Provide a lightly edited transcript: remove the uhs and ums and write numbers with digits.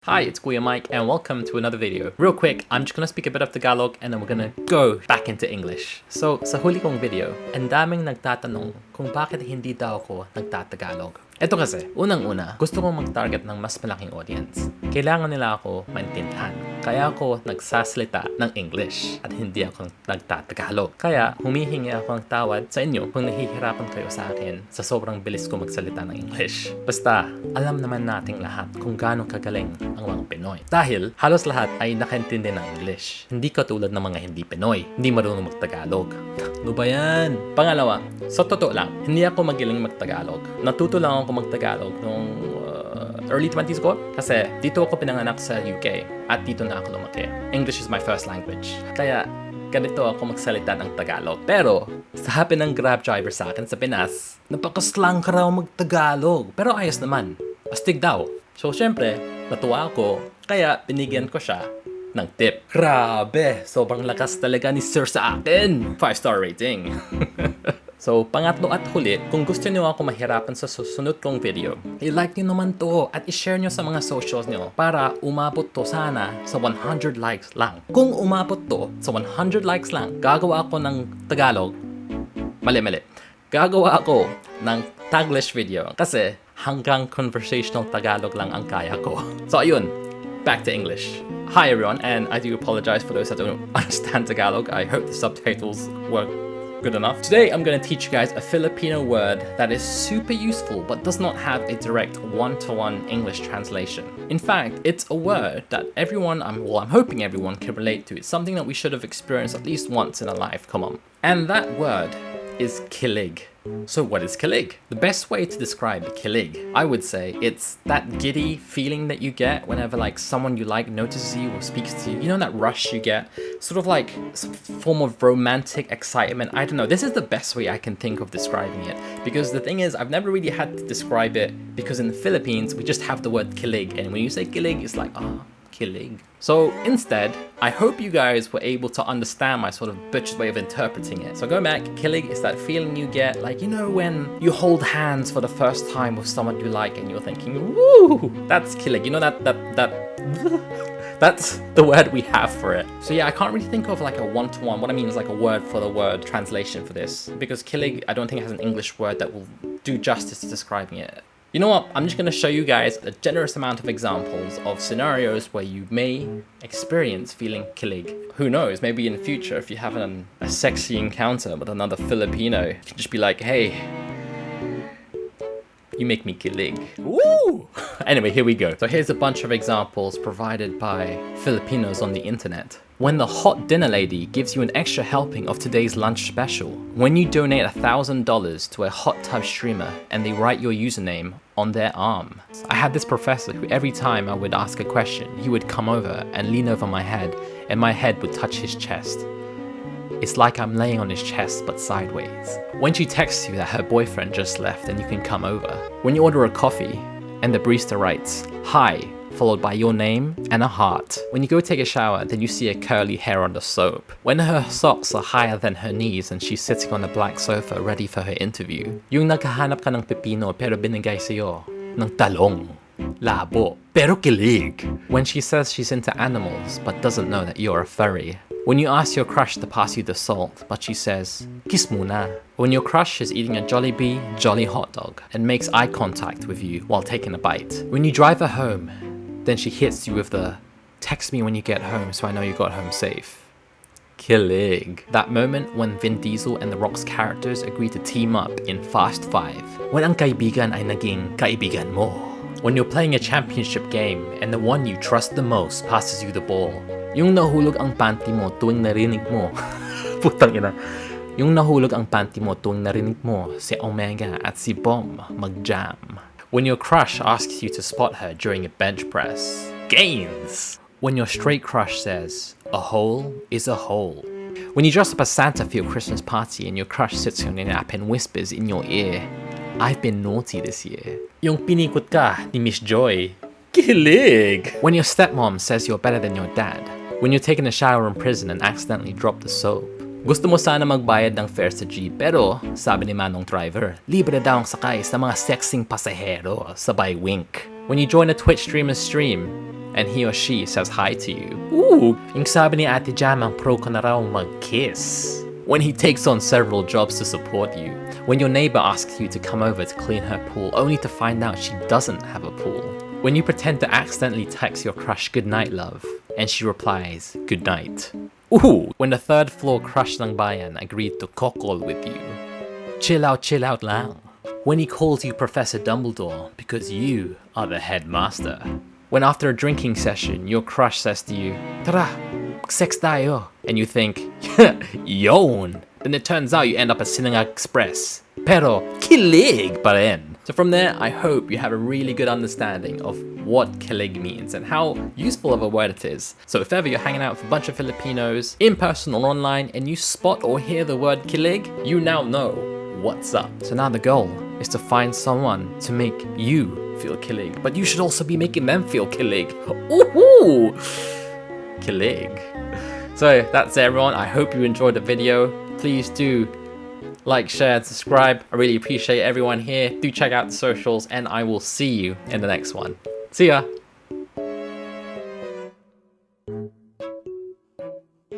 Hi, it's KuyaMike and welcome to another video. Real quick, I'm just gonna speak a bit of Tagalog and then we're gonna go back into English. So, sa huli kong video, ang daming nagtatanong kung bakit hindi daw ako nagtatagalog. Ito kasi, unang-una, gusto kong mag-target ng mas malaking audience. Kailangan nila ako maintindihan. Kaya ako nagsasalita ng English at hindi ako nagtatagalog. Kaya humihingi ako ng tawad sa inyo kung nahihirapan kayo sa akin sa sobrang bilis ko magsalita ng English. Basta, alam naman nating lahat kung gaano kagaling ang mga Pinoy. Dahil halos lahat ay nakaintindi ng English. Hindi katulad ng mga hindi Pinoy. Hindi marunong magtagalog. Ano ba yan? Pangalawa, sa totoo lang, hindi ako magiling magtagalog. Natuto lang ako magtagalog nung early 20s ko. Kasi dito ako pinanganak sa UK at dito na ako lumaki. English is my first language. Kaya ganito ako magsalita ng Tagalog. Pero sa happy ng Grab driver sa akin sa Pinas, napakaslang ka raw magtagalog. Pero ayos naman. Astig daw. So syempre, natuwa ako. Kaya binigyan ko siya ng tip. Grabe! Sobrang lakas talaga ni Sir sa akin. 5-star rating. So, pangatlo at huli, kung gusto niyo ako mahirapan sa susunod kong video, i-like niyo naman to at i-share niyo sa mga socials niyo para umabot to sana sa 100 likes lang. Kung umabot to sa 100 likes lang, gagawa ako ng Tagalog. Mali. Gagawa ako ng Taglish video kasi hanggang conversational Tagalog lang ang kaya ko. So, ayun. Back to English. Hi everyone, and I do apologize for those that don't understand Tagalog. I hope the subtitles work good enough. Today I'm going to teach you guys a Filipino word that is super useful but does not have a direct one-to-one English translation. In fact, it's a word that I'm hoping everyone can relate to. It's something that we should have experienced at least once in our life. Come on. And that word is kilig. So what is kilig? The best way to describe kilig, I would say, it's that giddy feeling that you get whenever like someone you like notices you or speaks to you. You know that rush you get? Sort of like some form of romantic excitement. I don't know. This is the best way I can think of describing it. Because the thing is, I've never really had to describe it because in the Philippines, we just have the word kilig. And when you say kilig, it's like, kilig. So instead, I hope you guys were able to understand my sort of butchered way of interpreting it. So go back, kilig is that feeling you get, like, you know, when you hold hands for the first time with someone you like and you're thinking, woo, that's kilig. You know that that's the word we have for it. So yeah, I can't really think of like a one-to-one. What I mean is like a word for the word translation for this. Because kilig, I don't think it has an English word that will do justice to describing it. You know what? I'm just going to show you guys a generous amount of examples of scenarios where you may experience feeling kilig. Who knows? Maybe in the future, if you have a sexy encounter with another Filipino, you can just be like, hey, you make me kilig. Woo! Anyway, here we go. So here's a bunch of examples provided by Filipinos on the internet. When the hot dinner lady gives you an extra helping of today's lunch special. When you donate $1,000 to a hot tub streamer and they write your username on their arm. I had this professor who every time I would ask a question, he would come over and lean over my head and my head would touch his chest. It's like I'm laying on his chest but sideways. When she texts you that her boyfriend just left and you can come over. When you order a coffee and the barista writes, hi, followed by your name and a heart. When you go take a shower, then you see a curly hair on the soap. When her socks are higher than her knees and she's sitting on a black sofa ready for her interview. Yung naghahanap ka ng pepino pero binigay sa'yo ng talong. Labo. Pero kilig. When she says she's into animals but doesn't know that you're a furry. When you ask your crush to pass you the salt, but she says, kiss muna. When your crush is eating a Jollibee Jolly hot dog and makes eye contact with you while taking a bite. When you drive her home, then she hits you with the, text me when you get home so I know you got home safe. Kilig. That moment when Vin Diesel and The Rock's characters agree to team up in Fast 5. When ang kaibigan ay naging kaibigan mo. When you're playing a championship game and the one you trust the most passes you the ball. Yung nahulog ang panty mo tuwing narinig mo. Putang ina. Yung nahulog ang panty mo tuwing narinig mo si Omega at si Bom mag-jam. When your crush asks you to spot her during a bench press. Gains! When your straight crush says, a hole is a hole. When you dress up as Santa for your Christmas party and your crush sits on your lap and whispers in your ear, I've been naughty this year. Yung pinikot ka ni Miss Joy. Kilig! When your stepmom says you're better than your dad. When you're taking a shower in prison and accidentally drop the soap. Gusto mo sana magbayad ng fare sa jeep pero sabi ni Manong driver, libre daw ang sakay sa mga sexing pasahero sabay wink. When you join a Twitch streamer's stream, and he or she says hi to you. Ooh! Yung sabi ni Ate Jam ang pro ka na raw mag-kiss. When he takes on several jobs to support you. When your neighbor asks you to come over to clean her pool, only to find out she doesn't have a pool. When you pretend to accidentally text your crush goodnight love, and she replies, good night. Ooh! When the third floor crush ng bayan agreed to kokol with you. Chill out lang. When he calls you Professor Dumbledore because you are the headmaster. When after a drinking session, your crush says to you, tara, sex tayo. And you think, yon. Then it turns out you end up at Sinanga Express. Pero, kilig pa rin. So from there, I hope you have a really good understanding of what kilig means and how useful of a word it is. So if ever you're hanging out with a bunch of Filipinos, in person or online, and you spot or hear the word kilig, you now know what's up. So now the goal is to find someone to make you feel kilig, but you should also be making them feel kilig. Ooh, kilig. So that's it, everyone. I hope you enjoyed the video. Please do like, share, and subscribe. I really appreciate everyone here. Do check out the socials, and I will see you in the next one. See ya.